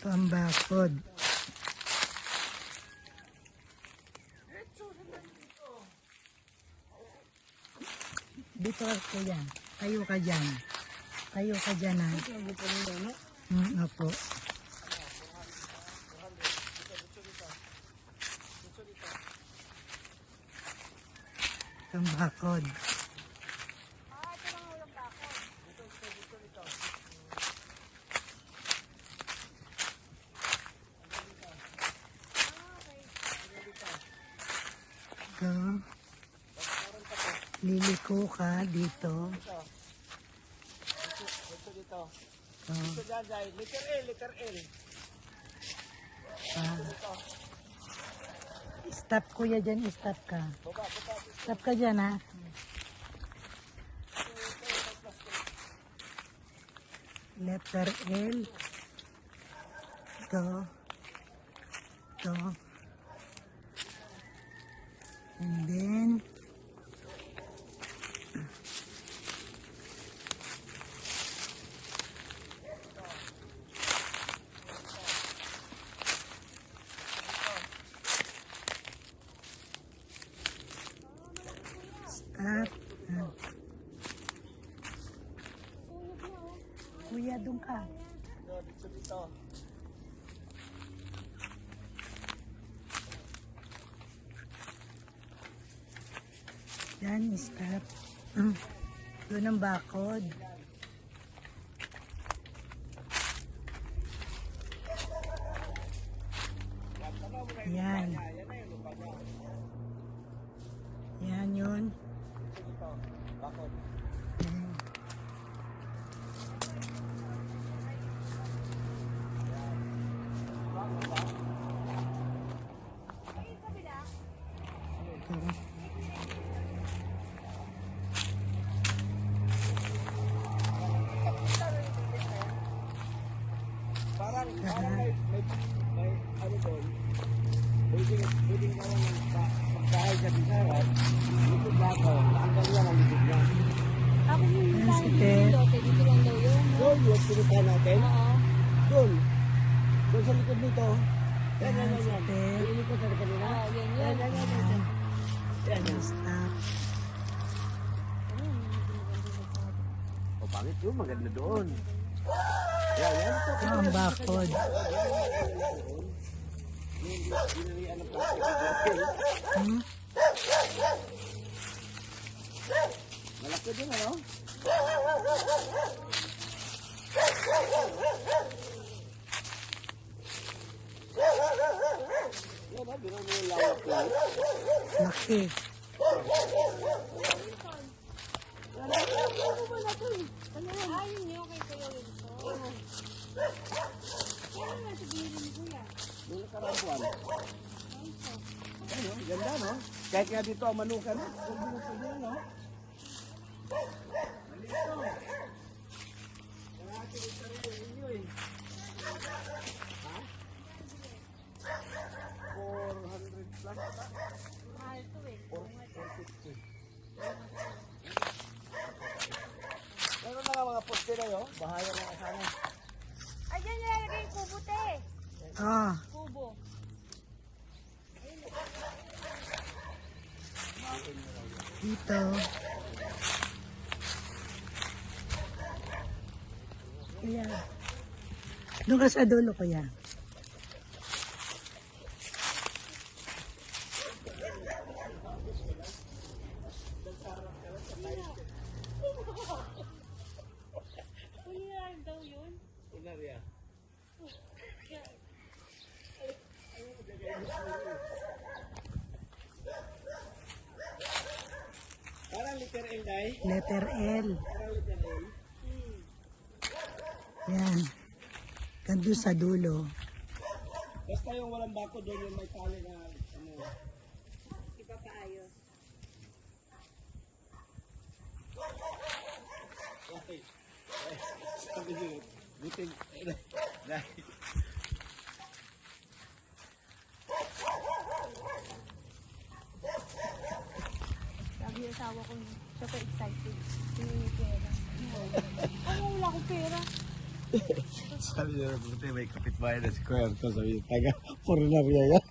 Pambakod. Dito ako yan. Kayo ka dyan. Kayo ka dyan ha. Opo. Pambakod. Ito. Liliko ka dito. Dito. Dito dyan, dyan. Liter L, liter L. Stop kuya dyan, stop ka. Stop ka dyan ha. Letter L. Ito. Ito. And then, stop. Kuya, doon ka. Dito, dito. Yan, stop. Doon ang bakod. Yan. Yan yun. Dito. Bakod. Yan. Ito. Parang may ano doon. Pwedeng naman pagkahay sa bisaran. Dito bako. Nakanggal yan ang likod niya. Ako yung Yan si tayo Ted. lote, dito lang daw yun. Doon, yung pinuntahan natin. Oo. Doon. Doon sa likod dito. Yan, yan, yan, yan. Ted. Yung likod sa kanila. Oo, yan Yan, yun. yan, yan, yan. Yan, yan. Stop. O, bakit yun? Maganda doon. Yan, yan. Ito ang bakod. Ginalian ng plastic. Malaki din, ano? Yan, ha? Biro mo yung lawak lang. Laki. Ayun yun kay Kuya Wilson. Kaya nga sabihin ni Kuya. Doon nakarang buwan. Ano, ganda, no? Kahit nga dito ang manukan, no? Pwede na pwede, no? Malito. Kaya atin yung sarili ninyo, eh. Ha? 400 plus ata? Mahal to eh. 450. Meron na nga mga poste na yun. Bahaya na kasama. Ayan nilalagay yung kubo te. Ah, Kubo. dito. Kuya. Doon ka sa dulo, kuya. Kuya daw yun. Unaria. Parang liter L, day. Letter L. Parang liter L. Yan. Gando sa dulo. Basta yung walang bako doon yung may tali na ano. Ipapaayos. Okay. Sabi nyo, buting. Dahil. Sabi yung asawa ko, siya pa excited. Hindi pera. Ano, wala akong pera. Sabi niya, buti may kapitbahay na si Kuya Erto. Sabi niya, taga, foreigner niya yan.